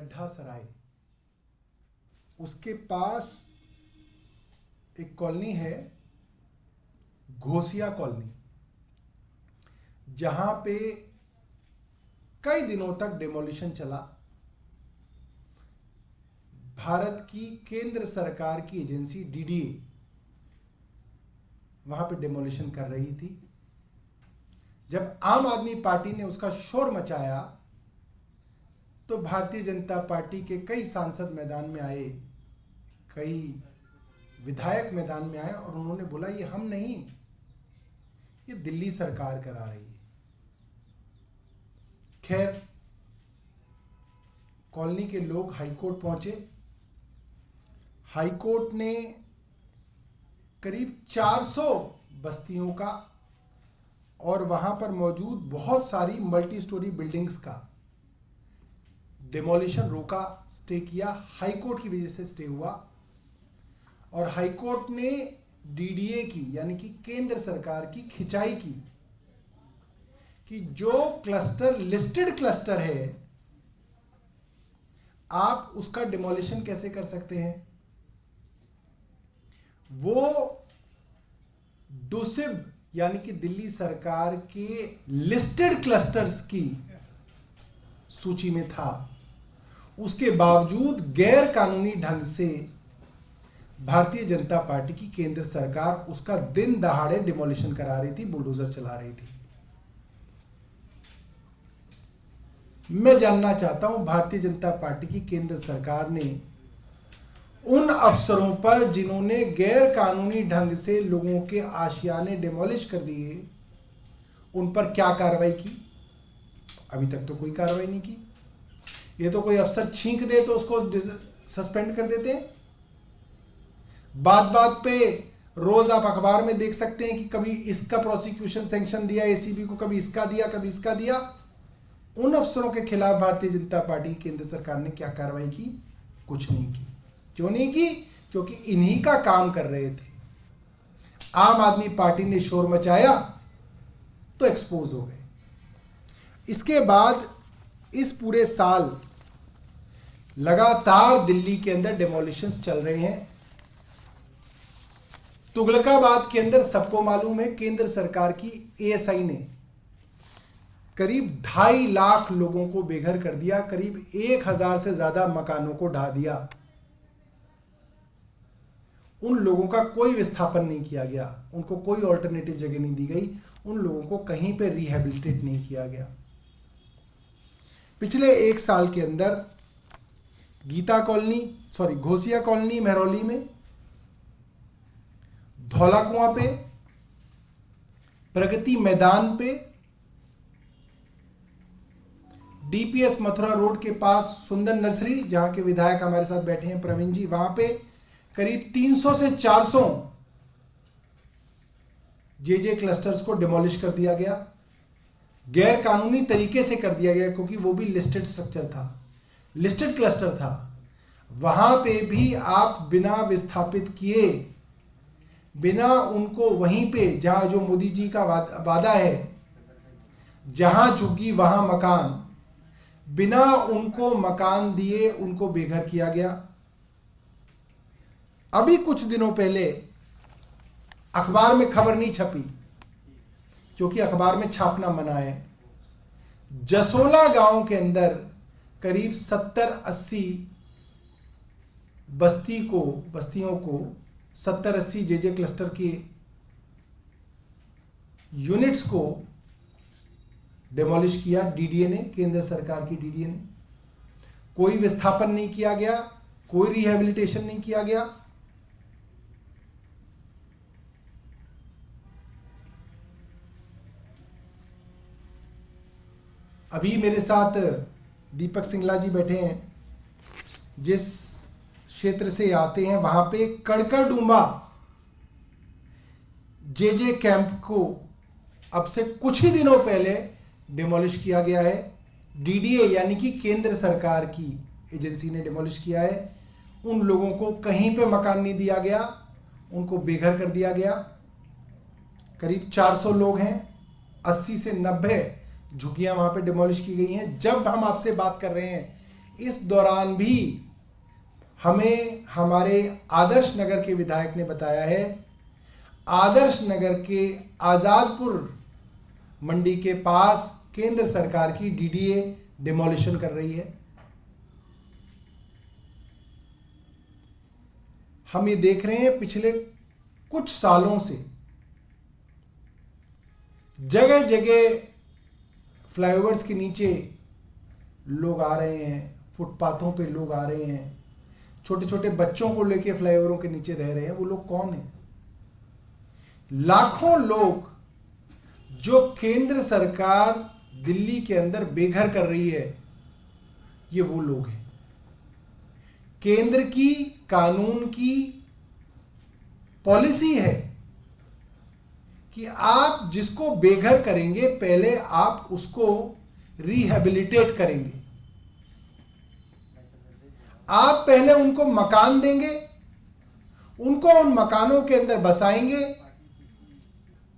लड्ढा सराय, उसके पास एक कॉलोनी है घोसिया कॉलोनी, जहां पे कई दिनों तक डिमोलिशन चला। भारत की केंद्र सरकार की एजेंसी डीडीए वहां पे डिमोलिशन कर रही थी। जब आम आदमी पार्टी ने उसका शोर मचाया तो भारतीय जनता पार्टी के कई सांसद मैदान में आए, कई विधायक मैदान में आए और उन्होंने बोला ये हम नहीं, ये दिल्ली सरकार करा रही है। खैर, कॉलोनी के लोग हाईकोर्ट पहुंचे। हाईकोर्ट ने करीब 400 बस्तियों का और वहां पर मौजूद बहुत सारी मल्टी स्टोरी बिल्डिंग्स का डिमोलिशन रोका, स्टे किया। हाईकोर्ट की वजह से स्टे हुआ और हाईकोर्ट ने डीडीए की यानी कि केंद्र सरकार की खिंचाई की कि जो क्लस्टर लिस्टेड क्लस्टर है आप उसका डिमोलिशन कैसे कर सकते हैं। वो डूसिब यानी कि दिल्ली सरकार के लिस्टेड क्लस्टर्स की सूची में था, उसके बावजूद गैर कानूनी ढंग से भारतीय जनता पार्टी की केंद्र सरकार उसका दिन दहाड़े डिमोलिशन करा रही थी, बुलडोजर चला रही थी। मैं जानना चाहता हूं भारतीय जनता पार्टी की केंद्र सरकार ने उन अफसरों पर जिन्होंने गैर कानूनी ढंग से लोगों के आशियाने डिमोलिश कर दिए, उन पर क्या कार्रवाई की। अभी तक तो कोई कार्रवाई नहीं की। ये तो कोई अफसर छींक दे तो उसको सस्पेंड कर देते हैं। बात बात पे रोज आप अखबार में देख सकते हैं कि कभी इसका प्रोसिक्यूशन सैंक्शन दिया एसीबी को, कभी इसका दिया, कभी इसका दिया। उन अफसरों के खिलाफ भारतीय जनता पार्टी केंद्र सरकार ने क्या कार्रवाई की? कुछ नहीं की। क्यों नहीं की? क्योंकि इन्हीं का काम कर रहे थे। आम आदमी पार्टी ने शोर मचाया तो एक्सपोज हो गए। इसके बाद इस पूरे साल लगातार दिल्ली के अंदर डिमोलिशंस चल रहे हैं। तुगलकाबाद के अंदर सबको मालूम है केंद्र सरकार की एएसआई ने करीब 2.5 लाख लोगों को बेघर कर दिया, करीब 1000 से ज्यादा मकानों को ढा दिया। उन लोगों का कोई विस्थापन नहीं किया गया, उनको कोई ऑल्टरनेटिव जगह नहीं दी गई, उन लोगों को कहीं पे रिहेबिलिटेट नहीं किया गया। पिछले 1 साल के अंदर घोसिया कॉलोनी महरौली में, धौला कुआं पे, प्रगति मैदान पे, डीपीएस मथुरा रोड के पास सुंदर नर्सरी, जहां के विधायक हमारे साथ बैठे हैं प्रवीण जी, वहां पे करीब 300 से 400 जेजे क्लस्टर्स को डिमोलिश कर दिया गया। गैर कानूनी तरीके से कर दिया गया क्योंकि वो भी लिस्टेड स्ट्रक्चर था, लिस्टेड क्लस्टर था। वहां पे भी आप बिना विस्थापित किए, बिना उनको वहीं पे जहां जो मोदी जी का वादा है, जहां झुग्गी वहां मकान, बिना उनको मकान दिए उनको बेघर किया गया। अभी कुछ दिनों पहले अखबार में खबर नहीं छपी क्योंकि अखबार में छापना मना है। जसोला गांव के अंदर करीब 70-80 बस्तियों को 70-80 जेजे क्लस्टर के यूनिट्स को डिमोलिश किया डीडीए ने, केंद्र सरकार की डीडीए ने। कोई विस्थापन नहीं किया गया, कोई रिहेबिलिटेशन नहीं किया गया। अभी मेरे साथ दीपक सिंगला जी बैठे हैं, जिस क्षेत्र से आते हैं वहां पे कड़कड़डूंबा जेजे कैंप को अब से कुछ ही दिनों पहले डिमोलिश किया गया है। डीडीए यानी कि केंद्र सरकार की एजेंसी ने डिमोलिश किया है। उन लोगों को कहीं पे मकान नहीं दिया गया, उनको बेघर कर दिया गया। करीब 400 लोग हैं, 80 से 90 झुग्गियां वहां पे डिमोलिश की गई हैं। जब हम आपसे बात कर रहे हैं इस दौरान भी हमें हमारे आदर्श नगर के विधायक ने बताया है, आदर्श नगर के आज़ादपुर मंडी के पास केंद्र सरकार की डीडीए डिमोलिशन कर रही है। हम ये देख रहे हैं पिछले कुछ सालों से जगह जगह फ्लाईओवर्स के नीचे लोग आ रहे हैं, फुटपाथों पे लोग आ रहे हैं, छोटे छोटे बच्चों को लेके फ्लाईओवरों के नीचे रह रहे हैं। वो लोग कौन हैं? लाखों लोग जो केंद्र सरकार दिल्ली के अंदर बेघर कर रही है, ये वो लोग हैं। केंद्र की कानून की पॉलिसी है कि आप जिसको बेघर करेंगे पहले आप उसको रिहेबिलिटेट करेंगे। आप पहले उनको मकान देंगे, उनको उन मकानों के अंदर बसाएंगे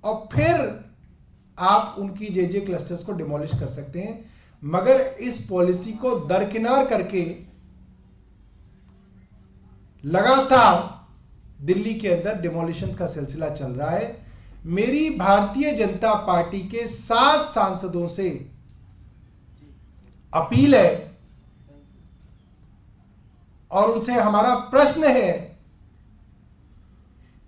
और फिर आप उनकी जे क्लस्टर्स को डिमोलिश कर सकते हैं। मगर इस पॉलिसी को दरकिनार करके लगातार दिल्ली के अंदर डिमोलिशंस का सिलसिला चल रहा है। मेरी भारतीय जनता पार्टी के 7 सांसदों से अपील है और उनसे हमारा प्रश्न है,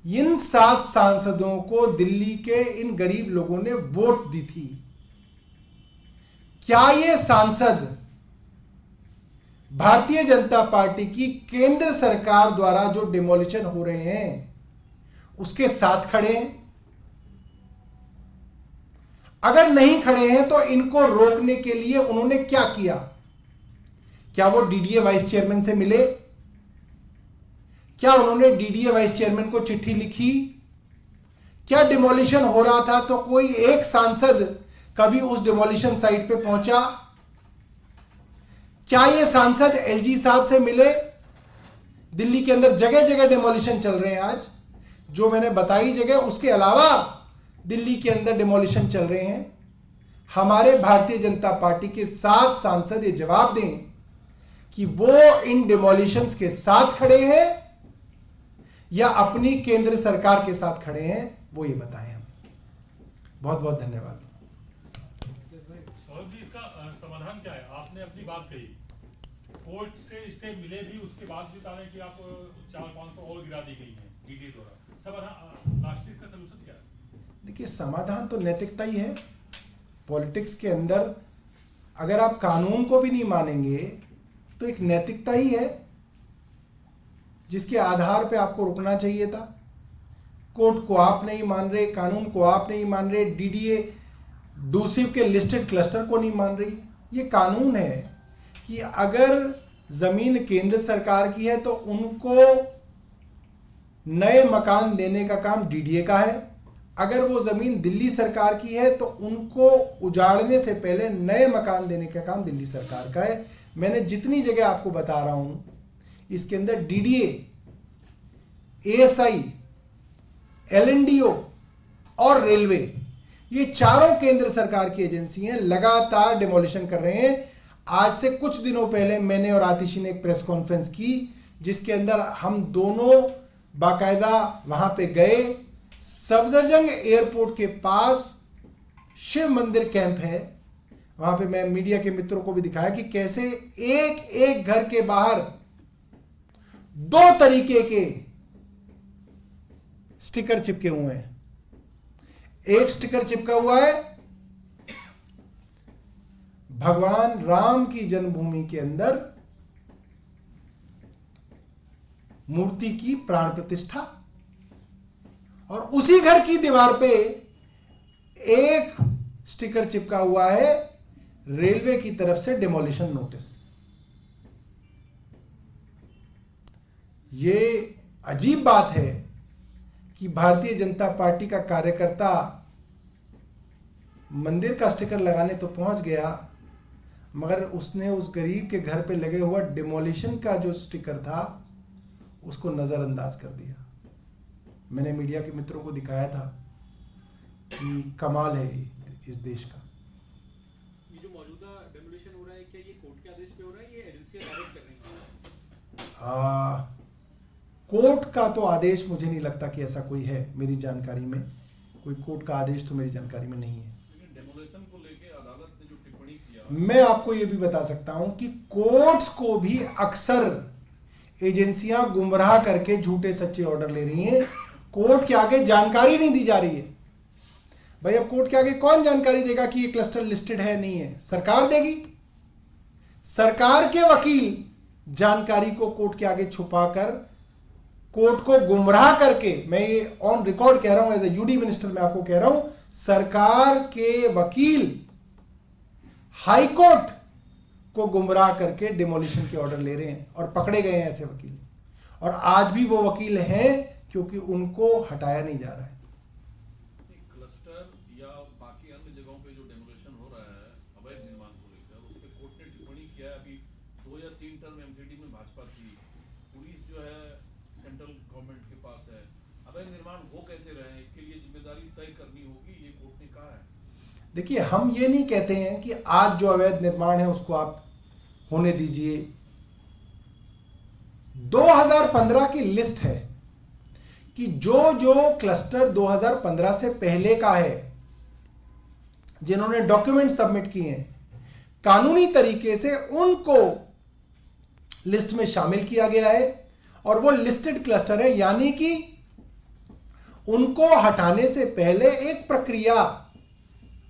इन 7 सांसदों को दिल्ली के इन गरीब लोगों ने वोट दी थी। क्या ये सांसद भारतीय जनता पार्टी की केंद्र सरकार द्वारा जो डिमोलिशन हो रहे हैं उसके साथ खड़े हैं? अगर नहीं खड़े हैं तो इनको रोकने के लिए उन्होंने क्या किया? क्या वो डीडीए वाइस चेयरमैन से मिले? क्या उन्होंने डीडीए वाइस चेयरमैन को चिट्ठी लिखी? क्या डिमोलिशन हो रहा था तो कोई एक सांसद कभी उस डिमोलिशन साइट पे पहुंचा? क्या ये सांसद एलजी साहब से मिले? दिल्ली के अंदर जगह जगह डिमोलिशन चल रहे हैं आज, जो मैंने बताई जगह, उसके अलावा दिल्ली के अंदर डिमोलिशन चल रहे हैं। हमारे भारतीय जनता पार्टी के 7 सांसद ये जवाब दें कि वो इन डिमोलिशंस के साथ खड़े हैं या अपनी केंद्र सरकार के साथ खड़े हैं, वो ये बताएं हम। बहुत बहुत धन्यवाद। सौरभ जी, इसका समाधान क्या है? आपने अपनी बात कही, कोर्ट से स्टे मिले भी, उसके बाद भी कहा है कि आप 400-500 और गिरा दी गई है डीडी द्वारा। समाधान लास्ट इसका सलूशन क्या है? देखिए, समाधान तो नैतिकता ही है। पॉलिटिक्स के अंदर अगर आप कानून को भी नहीं मानेंगे तो एक नैतिकता ही है जिसके आधार पे आपको रुकना चाहिए था। कोर्ट को आप नहीं मान रहे, कानून को आप नहीं मान रहे, डीडीए डूसिव के लिस्टेड क्लस्टर को नहीं मान रही। ये कानून है कि अगर जमीन केंद्र सरकार की है तो उनको नए मकान देने का काम डीडीए का है। अगर वो जमीन दिल्ली सरकार की है तो उनको उजाड़ने से पहले नए मकान देने का काम दिल्ली सरकार का है। मैंने जितनी जगह आपको बता रहा हूं, इसके अंदर डीडीए, एएसआई, एलएनडीओ और रेलवे, ये चारों केंद्र सरकार की एजेंसी हैं, लगातार डिमोलिशन कर रहे हैं। आज से कुछ दिनों पहले मैंने और आतिशी ने एक प्रेस कॉन्फ्रेंस की जिसके अंदर हम दोनों बाकायदा वहां पे गए। सफदरजंग एयरपोर्ट के पास शिव मंदिर कैंप है, वहां पे मैं मीडिया के मित्रों को भी दिखाया कि कैसे एक एक घर के बाहर 2 तरीके के स्टिकर चिपके हुए हैं। एक स्टिकर चिपका हुआ है भगवान राम की जन्मभूमि के अंदर मूर्ति की प्राण प्रतिष्ठा, और उसी घर की दीवार पे एक स्टिकर चिपका हुआ है रेलवे की तरफ से डिमोलिशन नोटिस। ये अजीब बात है कि भारतीय जनता पार्टी का कार्यकर्ता मंदिर का स्टिकर लगाने तो पहुंच गया, मगर उसने उस गरीब के घर पे लगे हुआ डिमोलिशन का जो स्टिकर था उसको नजरअंदाज कर दिया। मैंने मीडिया के मित्रों को दिखाया था कि कमाल है इस देश का। ये जो मौजूदा डेमोलिशन हो रहा है, क्या ये कोर्ट के आदेश पे हो रहा है, ये एजेंसियां कोर्ट का तो आदेश मुझे नहीं लगता कि ऐसा कोई है, मेरी जानकारी में कोई कोर्ट का आदेश तो मेरी जानकारी में नहीं है। लेकिन डेमोलेशन को लेके अदालत ने जो टिप्पणी किया, मैं आपको ये भी बता सकता हूं कि कोर्ट्स को भी अक्सर एजेंसियां गुमराह करके झूठे सच्चे ऑर्डर ले रही हैं। कोर्ट के आगे जानकारी नहीं दी जा रही है। भाई अब कोर्ट के आगे कौन जानकारी देगा कि ये क्लस्टर लिस्टेड है नहीं है? सरकार देगी। सरकार के वकील जानकारी को कोर्ट के आगे छुपाकर कोर्ट को गुमराह करके, मैं ये ऑन रिकॉर्ड कह रहा हूं, एज ए यूडी मिनिस्टर मैं आपको कह रहा हूं, सरकार के वकील हाई कोर्ट को गुमराह करके डिमोलिशन के ऑर्डर ले रहे हैं और पकड़े गए हैं ऐसे वकील। और आज भी वो वकील हैं क्योंकि उनको हटाया नहीं जा रहा है। क्लस्टर या बाकी अन्य जगहों पे जो डेमोलेशन हो रहा है अवैध निर्माण को लेकर, उस पे कोर्ट ने टिप्पणी किया है। अभी 2 या 3 टर्म एमसीडी में भाजपा थी, पुलिस जो है सेंट्रल गवर्नमेंट के पास है, अवैध निर्माण वो कैसे रहे, इसके लिए जिम्मेदारी तय करनी होगी, ये कोर्ट ने कहा है। देखिए, हम ये नहीं कहते हैं कि आज जो अवैध निर्माण है उसको आप होने दीजिए। 2015 की लिस्ट है कि जो जो क्लस्टर 2015 से पहले का है, जिन्होंने डॉक्यूमेंट सबमिट किए हैं, कानूनी तरीके से उनको लिस्ट में शामिल किया गया है और वो लिस्टेड क्लस्टर है। यानी कि उनको हटाने से पहले एक प्रक्रिया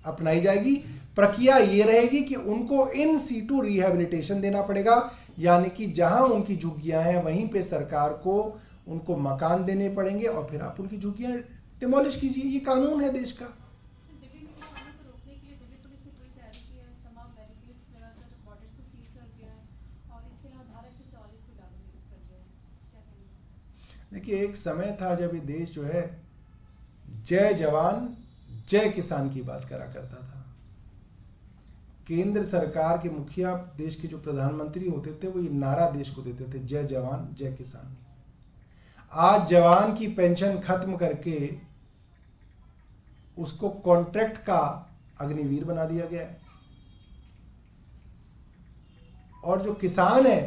अपनाई जाएगी। प्रक्रिया ये रहेगी कि उनको इन सीटू रिहैबिलिटेशन देना पड़ेगा, यानी कि जहां उनकी झुग्गियां हैं वहीं पे सरकार को उनको मकान देने पड़ेंगे और फिर आप उनकी झुग्गियां डिमोलिश कीजिए। ये कानून है देश का। दिल्ली में किसानों को रोकने के लिए दिल्ली पुलिस ने पूरी तैयारी की है, तमाम बैरिकेड्स लगाकर बॉर्डर्स को सील कर दिया है और इसके अलावा धारा 144 भी लागू कर दिया है। क्या कहेंगे? देखिए, एक समय था जब ये देश जो है जय जवान जय किसान की बात करा करता था। केंद्र सरकार के मुखिया, देश के जो प्रधानमंत्री होते थे, वो ये नारा देश को देते थे, जय जवान जय किसान। आज जवान की पेंशन खत्म करके उसको कॉन्ट्रैक्ट का अग्निवीर बना दिया गया है और जो किसान है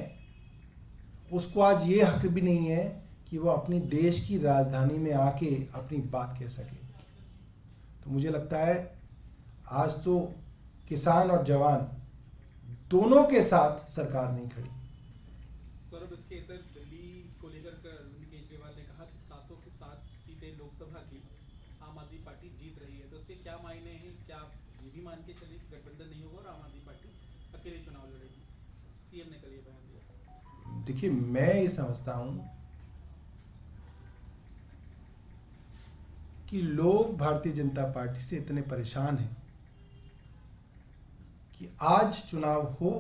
उसको आज ये हक भी नहीं है कि वो अपनी देश की राजधानी में आके अपनी बात कह सके। तो मुझे लगता है आज तो किसान और जवान दोनों के साथ सरकार नहीं खड़ी। सौरभ, इसके इतर दिल्ली को लेकर अरविंद केजरीवाल ने कहा कि 7 के 7 सीटें लोकसभा की आम आदमी पार्टी जीत रही है, तो उसके क्या मायने हैं? क्या आप ये भी मान के चले कि गठबंधन नहीं होगा और आम आदमी पार्टी अकेले चुनाव लड़ेगी? सीएम ने कल ये बयान दिया। देखिए, मैं ये समझता हूं कि लोग भारतीय जनता पार्टी से इतने परेशान हैं कि आज चुनाव हो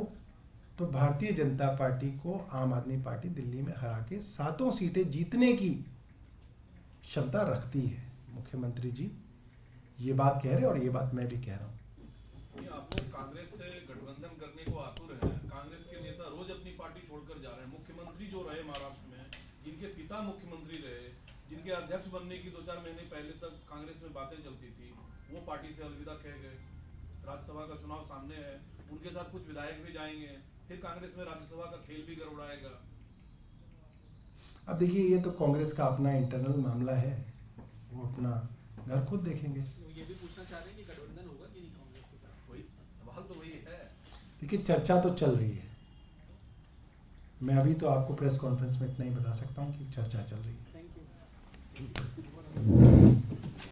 तो भारतीय जनता पार्टी को आम आदमी पार्टी दिल्ली में हरा के 7 सीटें जीतने की क्षमता रखती है। मुख्यमंत्री जी ये बात कह रहे हैं और ये बात मैं भी कह रहा हूं। आप लोग कांग्रेस से गठबंधन करने को आतुर हैं। कांग्रेस के नेता रोज अपनी पार्टी छोड़कर जा रहे हैं। मुख्यमंत्री जो रहे महाराष्ट्र में, जिनके पिता मुख्यमंत्री रहे, जिनके अध्यक्ष बनने की 2-4 महीने पहले तक कांग्रेस में बातें चलती थी, वो पार्टी से अलविदा कह गए। राज्यसभा का चुनाव सामने है, उनके साथ कुछ विधायक भी जाएंगे, फिर कांग्रेस में राज्यसभा का खेल भी गड़बड़ाएगा। अब देखिए, ये तो कांग्रेस का अपना इंटरनल मामला है, वो अपना घर खुद देखेंगे। ये भी पूछना चाह रहे हैं कि गठबंधन होगा कि नहीं कांग्रेस के साथ? वही सवाल तो वही है। देखिए, चर्चा तो चल रही है। मैं अभी तो आपको प्रेस कॉन्फ्रेंस में इतना ही बता सकता हूं कि चर्चा चल रही है।